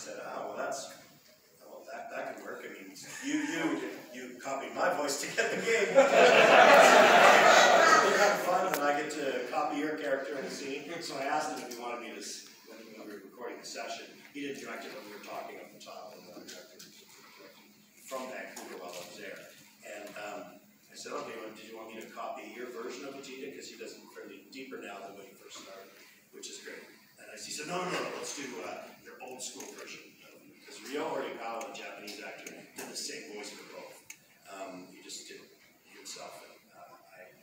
said, oh, well, that could work. I mean, you copied my voice to get the gig. It's kind of fun that I get to copy your character in the scene. So I asked him if he wanted me to, when we were recording the session, he didn't direct it when we were talking up the top, and from Vancouver while I was there. And I said, okay, well, did you want me to copy your version of Vegeta? Because he does it fairly deeper now than when he first started, which is great. And he said, no, let's do your old school version. Because Ryo Horikawa, the Japanese actor, did the same voice for both. He just did it himself. And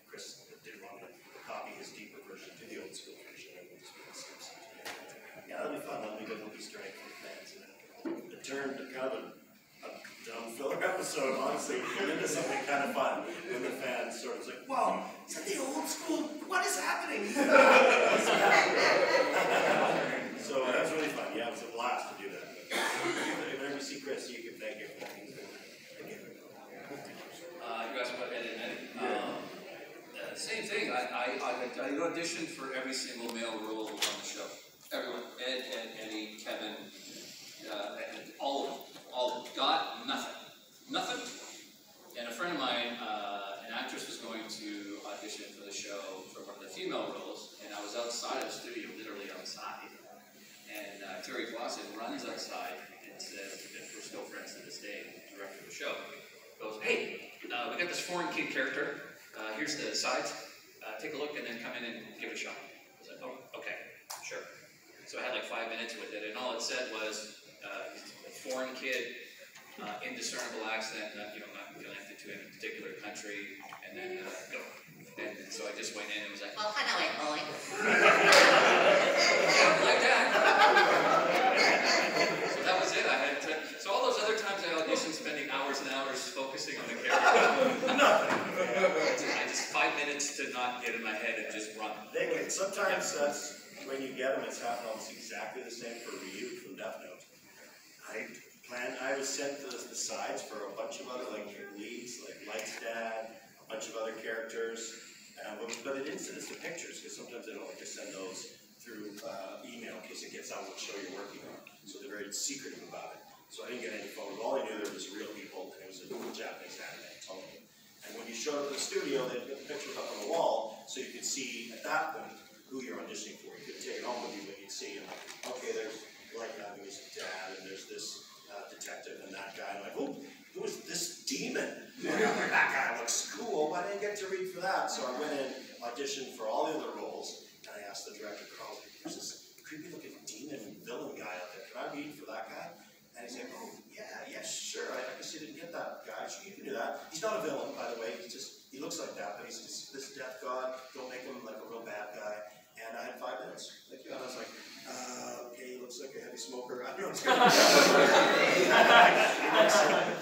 Chris didn't want me to copy his deeper version to the old school version. And we'll just make the same stuff together. Yeah, that'll be fun. That'll be good. It'll be straight for the fans. And it turned kind of a dumb filler episode, honestly, into something kind of fun. When the fans sort of was like, whoa, is that the old school? What is happening? So that was really fun. Yeah, it was a blast to do that. Whenever you see Chris, you can thank him for that. You guys about Ed and Eddie. Same thing. I auditioned for every single male role on the show. Everyone. Ed, Eddie, Kevin, all of them. All got nothing. Nothing. And a friend of mine, an actress, was going to audition for the show for one of the female roles, and I was outside of the studio, literally outside. And Terry Clausen runs outside and says, we're still friends to this day, the director of the show, goes, hey, we got this foreign kid character, here's the sides, take a look and then come in and give it a shot. I was like, oh, okay, sure. So I had like 5 minutes with it, and all it said was, a foreign kid, indiscernible accent, not connected to any particular country, and then go. And so I just went in and was like, oh, hello, boy. Like that. So that was it. So all those other times I auditioned, spending hours and hours focusing on the character. Nothing. I just 5 minutes to not get in my head and just run. Sometimes that's when you get them, it's happened almost exactly the same for Ryu from Death Note. I was sent the sides for a bunch of other leads, like Light's dad, a bunch of other characters, but it didn't send us the pictures because sometimes they don't like to send those through email in case it gets out what show you're working on. So they're very secretive about it. So I didn't get any photos. All I knew there was real people, and it was a Japanese anime, totally. And when you showed up at the studio, they put the pictures up on the wall so you could see at that point who you're auditioning for. You could take it home with you, but you'd see, and okay, there's Light having his dad, and there's this detective and that guy. I'm like, oh, who is this demon? That guy looks cool, but I didn't get to read for that. So I went in, auditioned for all the other roles, and I asked the director, Carl, there's this creepy looking demon villain guy out there. Can I read for that guy? And he's like, oh, yeah, sure. I guess you didn't get that guy. Sure, you can do that. He's not a villain, by the way. He looks like that, but he's just this death god. Don't make him like a real bad guy. And I had 5 minutes. And I was like, okay, he looks like a heavy smoker. I don't know what's going on.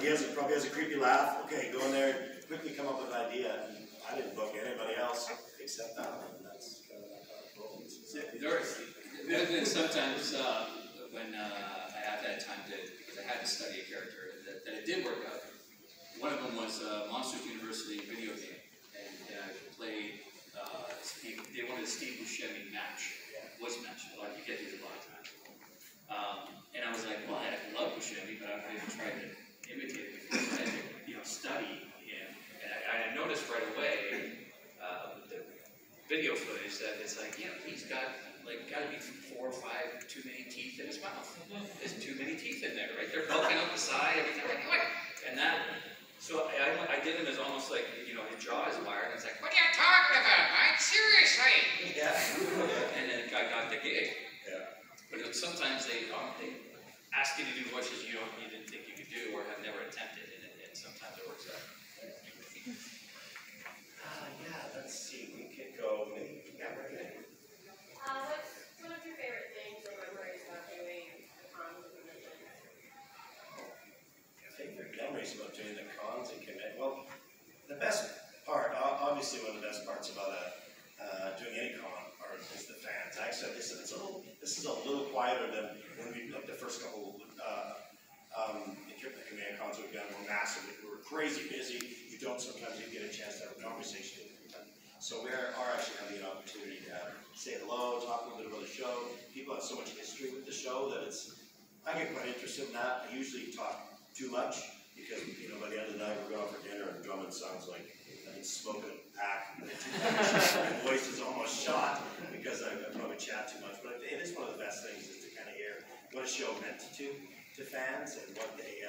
He probably has a creepy laugh. Okay, go in there and quickly come up with an idea. And I didn't book anybody else except that one. And that's kind of that kind of role. There's been sometimes when I have had time because I had to study a character, that it did work out. One of them was Monsters University video game. And I played, they wanted a Steve Buscemi voice match. You get these a lot of times. And I was like, well, I love Buscemi, but I didn't try to imitate it because I had to, study him. And I noticed right away with the video footage that it's like, he's got to be 4 or 5 too many teeth in his mouth. There's too many teeth in there, right? They're poking out the side, everything like that. And that, so I did him as almost like, his jaw is wired, and it's like, what are you talking about, Mike? Seriously? Yeah. And then I got the gig. Yeah. But sometimes they ask you to do voices you didn't think you could do or have never attempted, and sometimes it works out. Let's see. We could go. What's one of your favorite things or memories about doing the cons and conventions? Favorite memories about doing the cons and conventions? Well, the best part, obviously, one of the best parts about doing any con is the fans. Actually, this is a little quieter than when we the first couple the Kameha-Cons we've done were massive. We were crazy busy. You don't sometimes even get a chance to have a conversation with them. So we are actually having an opportunity to say hello, talk a little bit about the show. People have so much history with the show that it's I get quite interested in that. I usually talk too much because, you know, by the end of the night we're going for dinner and Drummond sounds like I've been smoking a pack. My voice is almost shot because I probably chat too much. But it is one of the best things is to kind of hear what a show meant to fans and what they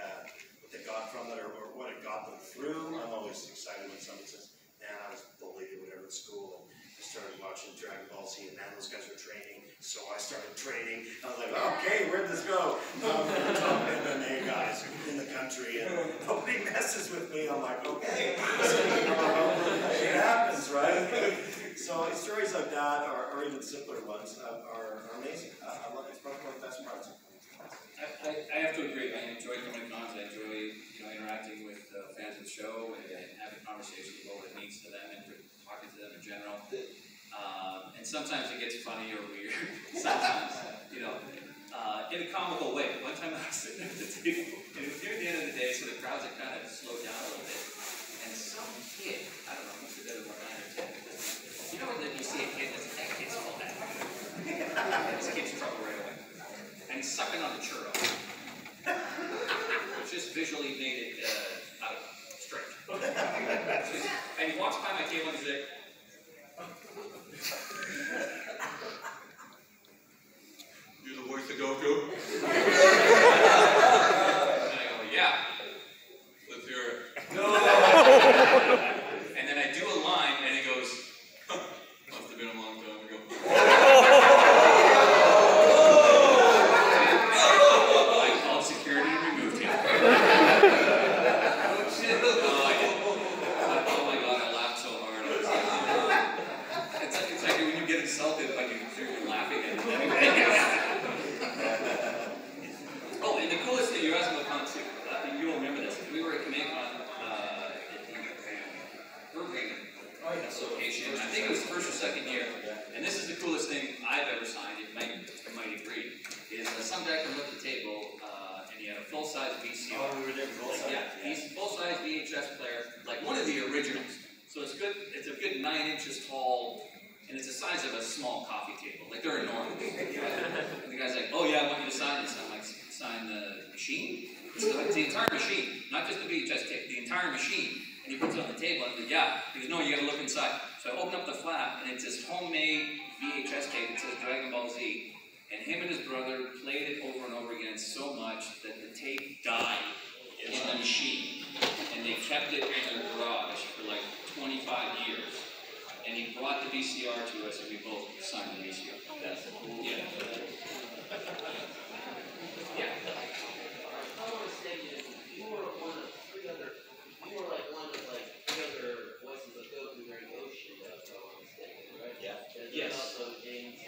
got from it or what it got them through. I'm always excited when somebody says, man, I was bullied or whatever at school. I started watching Dragon Ball Z, and man, those guys were training, so I started training. I was like, okay, where'd this go? The top MMA guys in the country, and nobody messes with me. I'm like, okay, it happens, right? So stories like that, or even simpler ones, are amazing. I love it. It's probably one of the best parts. I have to agree. I enjoy Kameha-Cons. I enjoy interacting with fans of the show and having conversations about what it means to them and talking to them in general. And sometimes it gets funny or weird. Sometimes, in a comical way. One time I was sitting at the table, and it was near the end of the day, so the crowds had kind of slowed down a little bit. And some kid, I don't know, must have been about 9 or 10. You know that you see a kid that's that kid's full of that. This kid's in trouble right away. And he's sucking on the churro. Which just visually made it, I don't know, strange. And he walks by my table and he's like, "You're the voice of Goku?" And I go, "Yeah. Let's hear it." And then I do a line and he goes, "Must have been a long time ago." I called security and removed him. Oh my God, I laughed so hard. It's like when you get insulted, like you're laughing at it anyway. Oh, and the coolest thing, you're asking about Con too. You'll remember this. We were at Kameha-Con at the Irving location. I think it was the first or second year. And this is the coolest thing I've ever signed. You might agree. Is some guy come up to the table and he had a full-size VCR. Oh, we were there full-size. Yeah, he's a full-size VHS player, like one of the originals. So it's good. It's a good 9 inches tall, and it's the size of a small coffee table. Like they're enormous. And the guy's like, "Oh yeah, I want you to sign this." I'm like, "Sign the machine?" It's the entire machine, not just the VHS tape, the entire machine. And he puts it on the table, and I'm like, "Yeah." He goes, "No, you got to look inside." So I open up the flap, and it's this homemade VHS tape. It says Dragon Ball Z. And him and his brother played it over and over again so much that the tape died in the machine. And they kept it in their garage for like 25 years. And he brought the VCR to us, and we both signed the VCR. That's cool. Yeah. Yeah. I want to say you were one of 3 other, you were like one of like 3 other voices of Goku during Ocean, if I'm not mistaken, right? Yeah. There's Yes. also James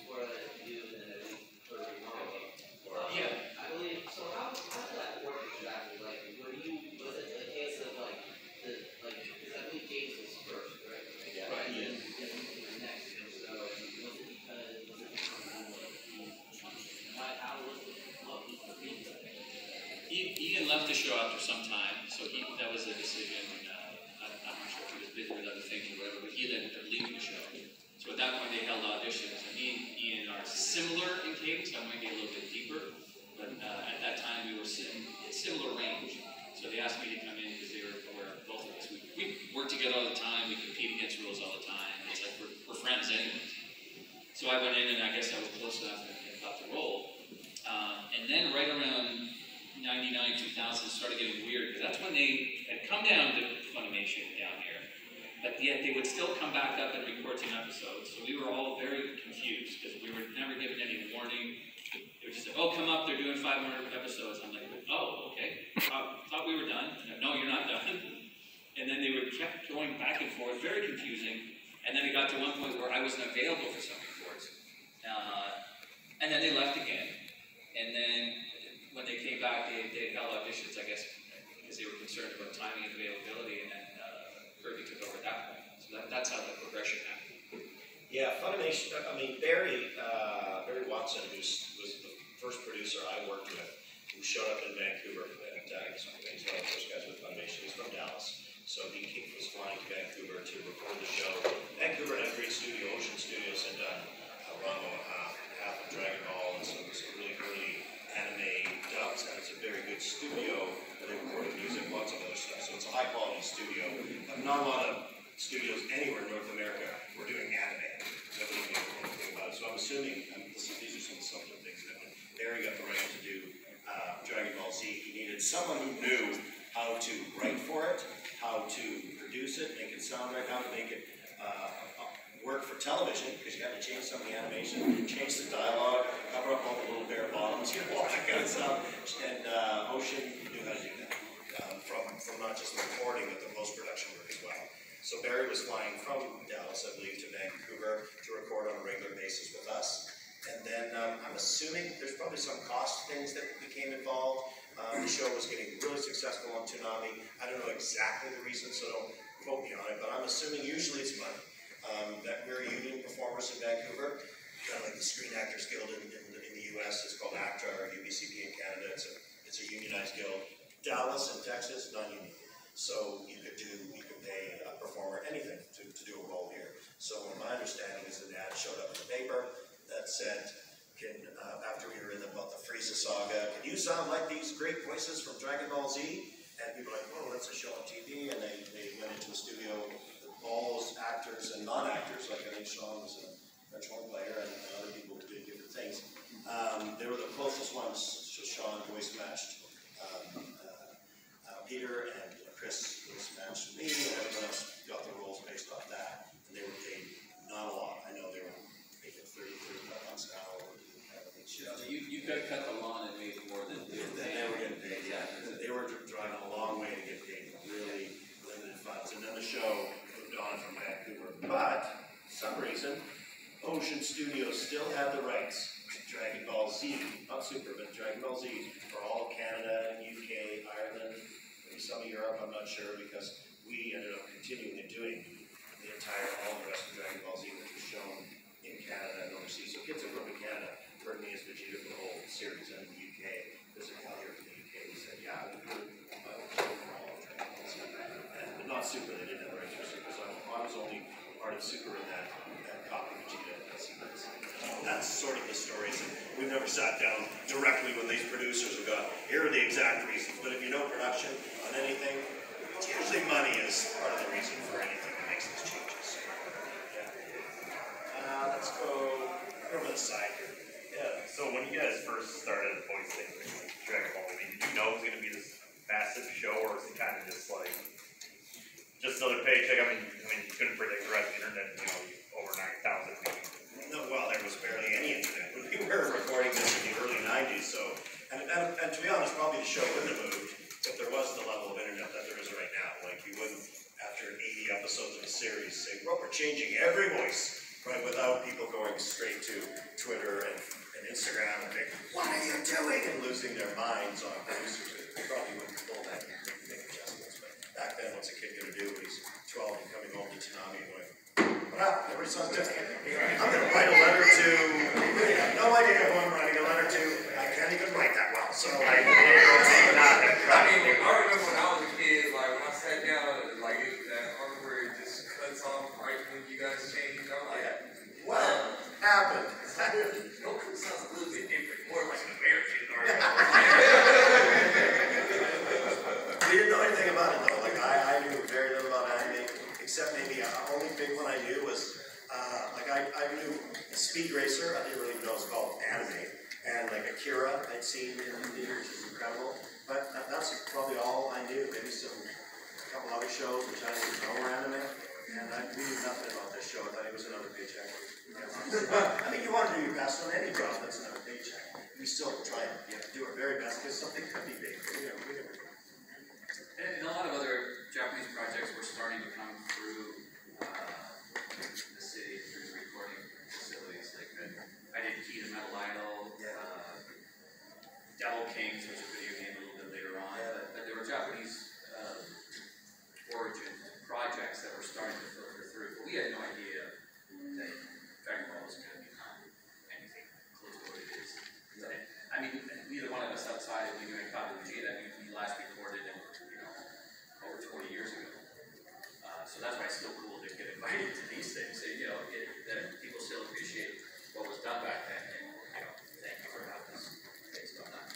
Ward that you and then I think Kirby Marlowe. Yeah. I believe, so how did that work exactly? Like, was it a case of like, because I believe James was first, right? Yeah. Right. And then he was next, and so was it because, how was it, what was the reason? Ian left the show after some time, so that was a decision. I'm not sure if he was busy with other things or whatever, but he ended up leaving the show. So at that point, they held auditions. And me and Ian are similar in cadence. I might be a little bit deeper, but at that time, we were in similar range. So they asked me to come in because they were aware of both of us. We work together all the time. We compete against rules all the time. It's like we're friends anyways. So I went in, and I guess I was close enough and got the role. And then right around 99, 2000, started getting weird because that's when they had come down to Funimation down here. But yet they would still come back up and record some episodes. So we were all very confused because we were never given any warning. They were just like, "Oh, come up, they're doing 500 episodes." I'm like, "Oh, okay. Thought we were done." Like, "No, you're not done." And then they kept going back and forth, very confusing. And then it got to one point where I wasn't available for some reports. And then they left again. And then when they came back, they held auditions, I guess, because they were concerned about timing and availability. And then Kirby took over at that point. So that's how the progression happened. Yeah, Funimation, I mean, Barry Watson, who was the first producer I worked with, who showed up in Vancouver, and he's one of the first guys with Funimation. He's from Dallas. So he was flying to Vancouver to record the show. Vancouver had a great studio, Ocean Studios, had done Rango half of Dragon Ball, and some really early not a lot of studios anywhere in North America were doing anime. Nobody knew anything about it. So I'm assuming, these are some of the things that when Barry got the right to do Dragon Ball Z, he needed someone who knew how to write for it, how to produce it, make it sound right, how to make it work for television, because you got to change some of the animation, change the dialogue, cover up all the little bare bottoms, you know, all that kind of stuff. And Ocean knew how to do that, from not just the recording, but the post-production work as well. So Barry was flying from Dallas, I believe, to Vancouver to record on a regular basis with us. And then I'm assuming there's probably some cost things that became involved. The show was getting really successful on Toonami. I don't know exactly the reason, so don't quote me on it, but I'm assuming usually it's money. That we're union performers in Vancouver, kind of like the Screen Actors Guild in the US, it's called ACTRA, or UBCP in Canada, it's a unionized guild. Dallas and Texas, non-union. So you could pay a performer anything to do a role here. So my understanding is an ad showed up in the paper that said, after we heard about the Frieza saga, can you sound like these great voices from Dragon Ball Z? And people were like, whoa, that's a show on TV, and they went into the studio, all those actors and non-actors, like I think Sean was a French horn player, and other people who did different things. They were the closest ones, so Sean voice matched Peter, and Chris voice matched me, and everyone else got their roles based off that. And they were paid not a lot. I know they were paid $35 an hour. So you could cut the lawn and make more than they were getting paid. Yeah, they were driving a long way to get paid. Really limited funds, and then the show moved on from Vancouver. But for some reason, Ocean Studios still had the rights to Dragon Ball Z, not Super, but Dragon Ball Z for all of Canada, UK, Ireland, maybe some of Europe. I'm not sure, because we ended up continuing doing all the rest of Dragon Ball Z, which was shown in Canada and overseas. So kids that grew up in Canada heard me as Vegeta for the whole series, and in the UK, there's a guy here from the UK who said, yeah, we could show for all of Dragon Ball Z. But not Super, they didn't have the rights for Super, so I was only part of Super in that copy of Vegeta sequence. That's sort of the stories, and we've never sat down directly with these producers and gone, here are the exact reasons. But if you know production on anything, it's usually money is part of the reason for anything that makes these changes. Yeah. Let's go over the side here. Yeah, so when you guys first started voicing Dragon Ball, did you know it was going to be this massive show, or was it kind of just like, just another paycheck? I mean, you couldn't predict the rest of the internet, over 9,000 views. No, well, there was barely any internet. We were recording this in the early 90s, so, and to be honest, probably the show wouldn't have moved if there was the level of internet that there is right now. Like, you wouldn't, after 80 episodes of a series, say, well, we're changing every voice, right, without people going straight to Twitter and Instagram and think, what are you doing? And losing their minds on producers. They probably wouldn't pull that and make adjustments. But back then, what's a kid going to do when he's 12 and coming home to Toonami and going, well, everybody sounds different. I'm going to write a letter to, I have no idea who I'm writing a letter to. I can't even write that well. So I mean, I remember when I was a kid, like when I sat down, like that part where it just cuts off right when you guys change, I'm like, what happened? Goku sounds a little bit different, more like an American. We didn't know anything about it though. Like I knew very little about anime, except maybe the only big one I knew was I knew Speed Racer. I didn't really know it was called anime, and like Akira I'd seen in theaters, which is incredible. But that's probably all I knew. Maybe a couple other shows which I didn't know were anime, and I knew nothing about this show. I thought it was another paycheck. I think you want to do your best on any job that's another paycheck. We still try and do our very best because something could be big. And a lot of other Japanese projects were starting to come through the city, through the recording facilities. Like I did Key to Metal Idol, Devil Kings, which is a video game a little bit later on. But there were Japanese origin projects that were starting to filter through. But we had no idea that Dragon Ball was going to become anything close to what it is. I mean, neither one of us outside of doing Copy Vegeta, we last recorded in, over 20 years ago. So that's why it's still cool to get invited to these things. That people still appreciate what was done back then. And, thank you for having us based on that.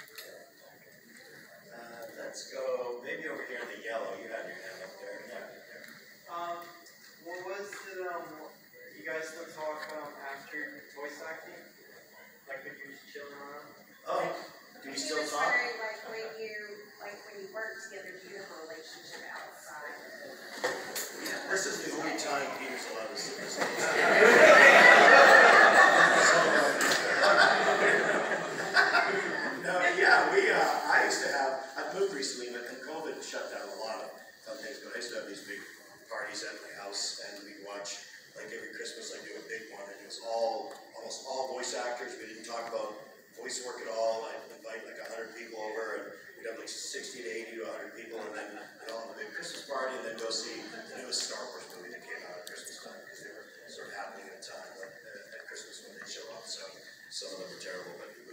Voice work at all, I'd invite like 100 people over, and we'd have like 60 to 80 to 100 people, and then we'd all have a big Christmas party, and then go see the newest Star Wars movie that came out at Christmas time, because they were sort of happening at a time like, at Christmas when they show up. So some of them were terrible, but we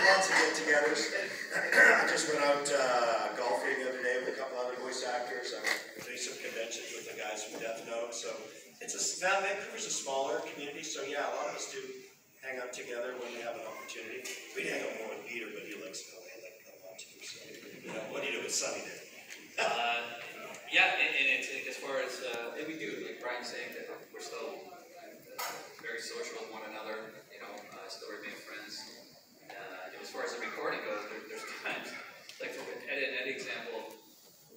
lots of get-togethers. I just went out golfing the other day with a couple other voice actors. I went to some conventions with the guys from Death Note. So it's Vancouver's a smaller community, so yeah, a lot of us do hang out together when we have an opportunity. We'd hang out more with Peter, but he likes LA like a lot too. So, you know, what do you do with Sunny Day? Yeah, and it's as far as and we do, like Brian's saying, that we're still very social with one another. You know, still remain friends. As far as the recording goes, there's times, like for an example,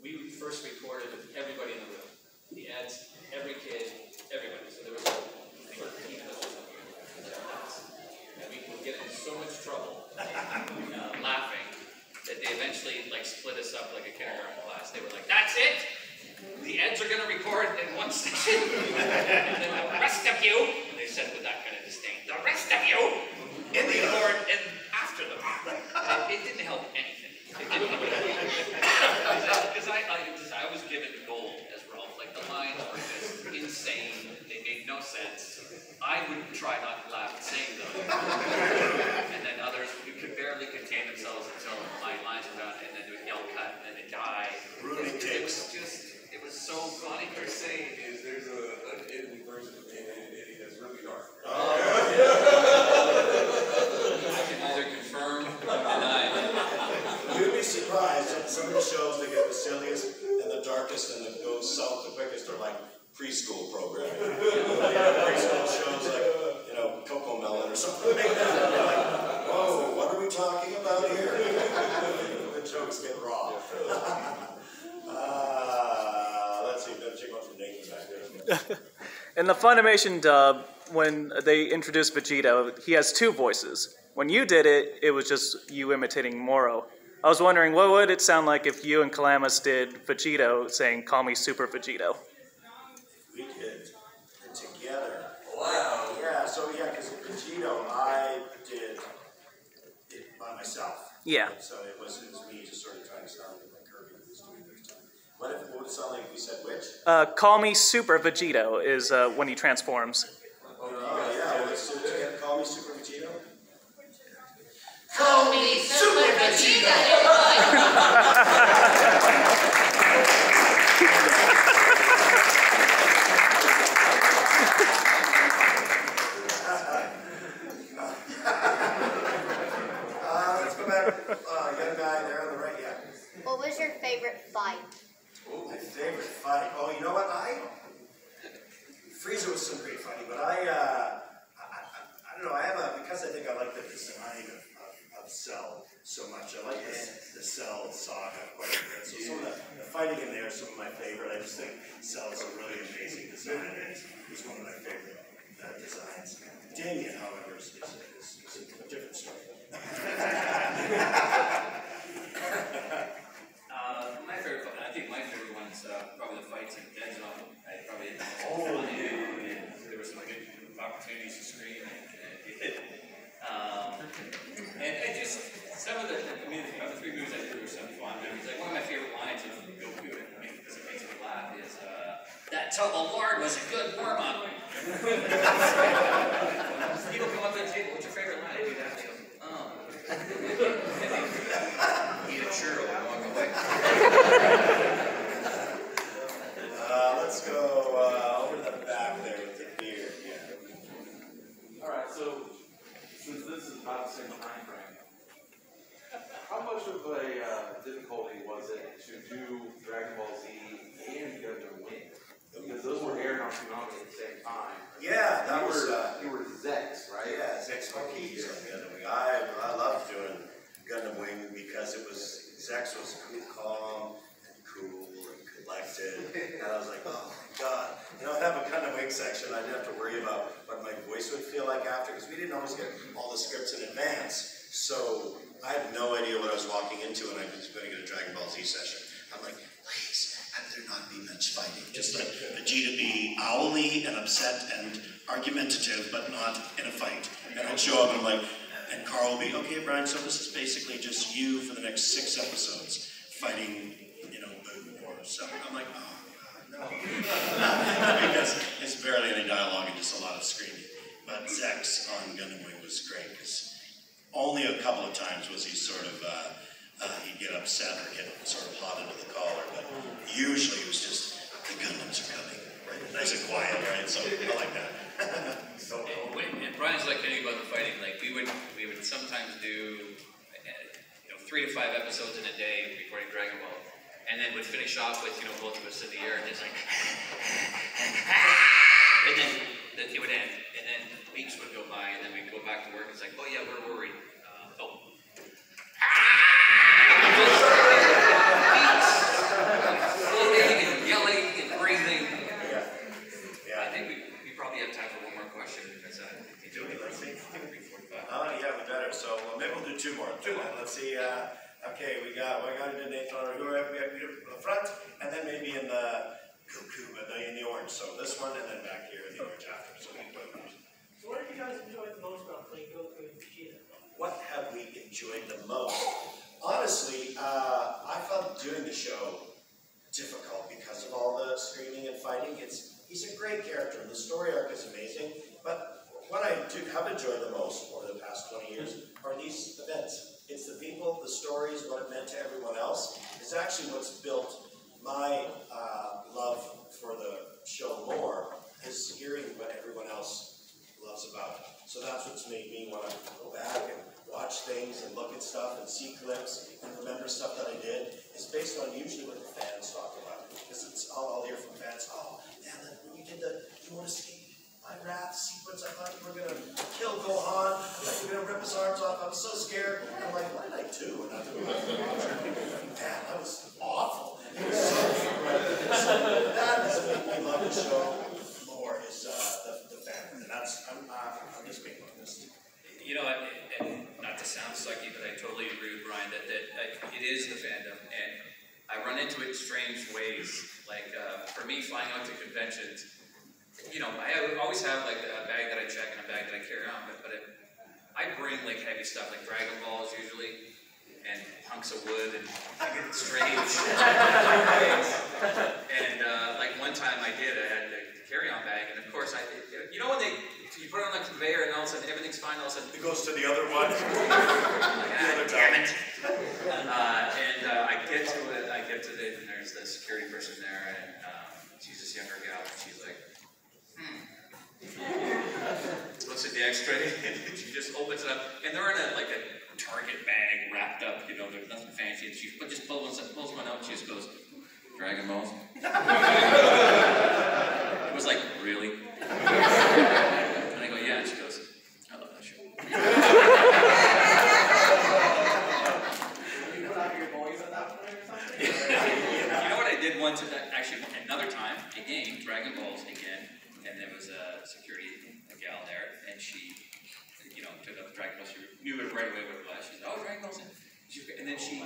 we first recorded with everybody in the room. The ads, every kid, everybody. So there was like 13 of us. And we would get in so much trouble laughing that they eventually like split us up like a kindergarten class. They were like, "That's it. The ads are going to record in one session, and then the rest of you," they said with that kind of disdain, "the rest of you in the record and after them." It didn't help anything. It didn't help anything. Because I was given gold as Ralph. Like the lines were just insane. They made no sense. I would try not to laugh saying them. And then others who could barely contain themselves until my lines were done, and then they would yell cut, and then they'd die. It was so funny. What you're saying is there's an unedited version of Eddie that's really dark. I can neither confirm nor deny. You'd be surprised at some of the shows that get the silliest and the darkest and that go south the quickest are like preschool programming. Preschool shows like, you know, Coco Melon or something like that. And you're like, whoa, what are we talking about here? The jokes get raw. Let's see, better check out from Nathan back there. In the Funimation dub, when they introduced Vegito, he has two voices. When you did it, it was just you imitating Moro. I was wondering, what would it sound like if you and Kelamis did Vegito saying, "Call me Super Vegito"? We did it together. Wow. Yeah, so yeah, because Vegito, I did it by myself. Yeah. So it was me just sort of trying to sound like Kirby was doing this time. What would it sound like if we said which? Call me Super Vegito is when he transforms. Oh yeah, well, so together, Call me Super Vegito? Call me Super Vegeta! Let's go back. Young guy there on the right, yeah. What was your favorite fight? My favorite fight. Oh, you know what? Frieza was some great fighting, but I don't know. Because I think I like the design of Cell so much. I like the Cell saga quite a bit. So some of the fighting in there is some of my favorite. I just think Cell is a really amazing design. It's one of my favorite designs. Damien, however, is a different story. My favorite fight, I think my favorite one is probably the fights in Dead Zone. I probably had there were some good opportunities to scream and just some of the three movies I did were some fun memories. Like one of my favorite lines of Goku, because it makes me laugh, is "That tub of lard was a good warm up." People come up to the table, "What's your favorite line?" I do that. They go, "Oh." Eat a churro and walk away. Let's go over to the back there with the beard. Yeah. All right, so since this is about the same time frame, how much of a difficulty was it to do Dragon Ball Z and Gundam Wing? Because those were aired on Toonami at the same time. Yeah, that was. You were Zex, right? Yeah, Zex monkeys on Gundam Wing. I loved doing Gundam Wing because Zex was calm and cool and collected, and I was like, oh my god. You know, I'd have a Gundam Wing section. I didn't have to worry about what my voice would feel like after, because we didn't always get all the scripts in advance. So I had no idea what I was walking into when I was going to get a Dragon Ball Z session. I'm like, please, how could there not be much fighting? Just let Vegeta be owly and upset and argumentative, but not in a fight. And I'd show up and I'm like, and Carl will be, okay, Brian, so this is basically just you for the next 6 episodes fighting, you know, Boo or something. I'm like, oh, God, no. Because it's barely any dialogue and just a lot of screaming. But Zex on Gundam Wing was great because only a couple of times was he sort of, he'd get upset or get sort of hot under the collar, but usually it was just, the Gundams are coming, right? Nice and quiet, right? So I like that. And Brian's like anything about the fighting. Like we would sometimes do, 3 to 5 episodes in a day recording Dragon Ball, and then would finish off with both of us in the air and just like, and then it would end, and then weeks would go by, and then we'd go back to work. It's like, oh yeah, we're worried. Yelling and breathing. Yeah. I think we probably have time for one more question because let's see. 3:45. Oh yeah, we better. So maybe we'll do 2 more. Let's see. Okay, we got to Nathan or whoever we have in the front, and then maybe in the Goku, but in the orange. So this one, and then back here in the orange after. So what have you guys enjoyed the most about playing Goku and Vegeta? What have we enjoyed the most? Honestly, I found doing the show difficult because of all the screaming and fighting. He's a great character, and the story arc is amazing. But what I have enjoyed the most over the past 20 years are these events. It's the people, the stories, what it meant to everyone else. It's actually what's built my love for the show more, is hearing what everyone else loves about it. So that's what's made me want to go back and watch things and look at stuff and see clips and remember stuff that I did. It's based on usually what the fans talk about. Because it's all I'll hear from fans, oh, man, when you did you want to see my rap sequence, I thought you were going to kill Gohan, I thought you were going to rip his arms off, I was so scared. And I'm like, what did I do? And I thought, man, that was awful. It was so good. So that has made me love the show more, is the fandom. And I'm just being honest. And not to sound sucky, but I totally agree with Brian that it is the fandom, and I run into it in strange ways. Like for me, flying out to conventions, I always have like a bag that I check and a bag that I carry on, but I bring like heavy stuff like Dragon Balls usually, and hunks of wood, and I get strange. And like one time I had the carry-on bag, and of course when you put it on the conveyor and all of a sudden everything's fine, all of a sudden it goes to the other one. Damn it. I get to it, and there's the security person there, and she's this younger gal, and she's like, looks at the X-ray, and she just opens it up, and they're in a Target bag wrapped up, there's nothing fancy, and she just pulls one out, and she just goes, Dragon Balls? It was like, really? And I go, yeah, and she goes, I love that show. You put out your boys at that point or something? You know what I did once, actually another time, again, Dragon Balls again, and there was a security gal there, and she, took up the Dragon Balls, she knew it right away what it was, she said, oh, Dragon Balls, and then she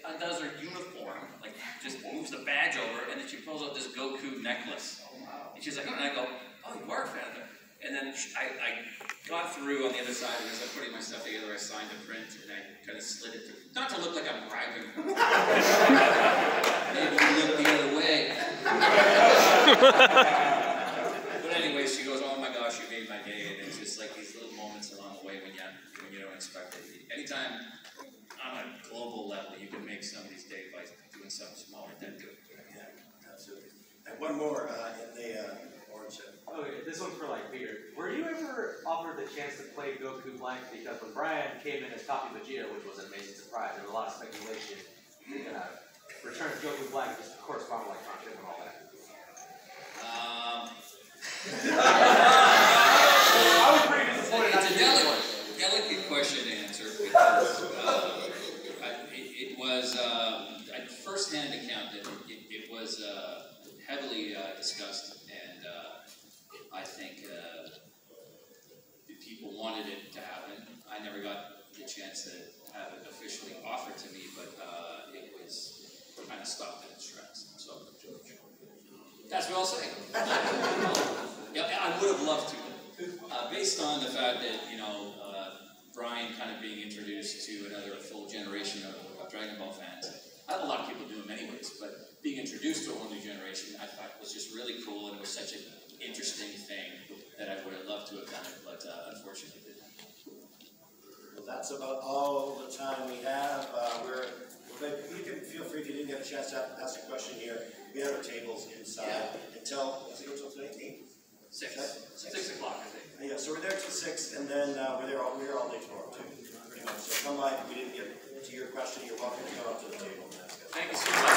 undoes her uniform, like just moves the badge over, and then she pulls out this Goku necklace. And she's like, oh, and I go, oh, you are a fan of it. And then I got through on the other side, and as I'm putting my stuff together, I signed a print, and I kind of slid it through. Not to look like I'm bragging. Maybe you look the other way. But anyway, she goes, oh my gosh, you made my day. And it's just like these little moments along the way when you don't expect it. Anytime on a global level, you can make somebody's day by doing something small like that. Yeah, absolutely. And one more in the orange. Okay, this one's for Peter. Were you ever offered the chance to play Goku Blank? Because when Brian came in as Copy Vegeta, which was an amazing surprise, there was a lot of speculation that Return of Goku Blank just corresponded like Conchip and all that. I was pretty disappointed. It's a delicate question to answer because it was at first-hand account that it was heavily discussed, and I think people wanted it to happen. I never got the chance to have it officially offered to me, but it was kind of stopped in its tracks. So That's what I'll say. Yeah, I would have loved to. Based on the fact that, Brian kind of being introduced to another full generation of Dragon Ball fans. A lot of people do them anyways, but being introduced to a whole new generation, I thought was just really cool, and it was such an interesting thing that I would have loved to have done it, but unfortunately didn't. Well, that's about all the time we have. You can feel free if you didn't get a chance to ask a question here. We have our tables inside until, what's it go till today? 8? 6 o'clock, I think. Yeah, so we're there till 6, and then we're here all day tomorrow too. Pretty much. So come by. If we didn't get to your question, you're welcome to come up to the table and ask us. Thank you so much.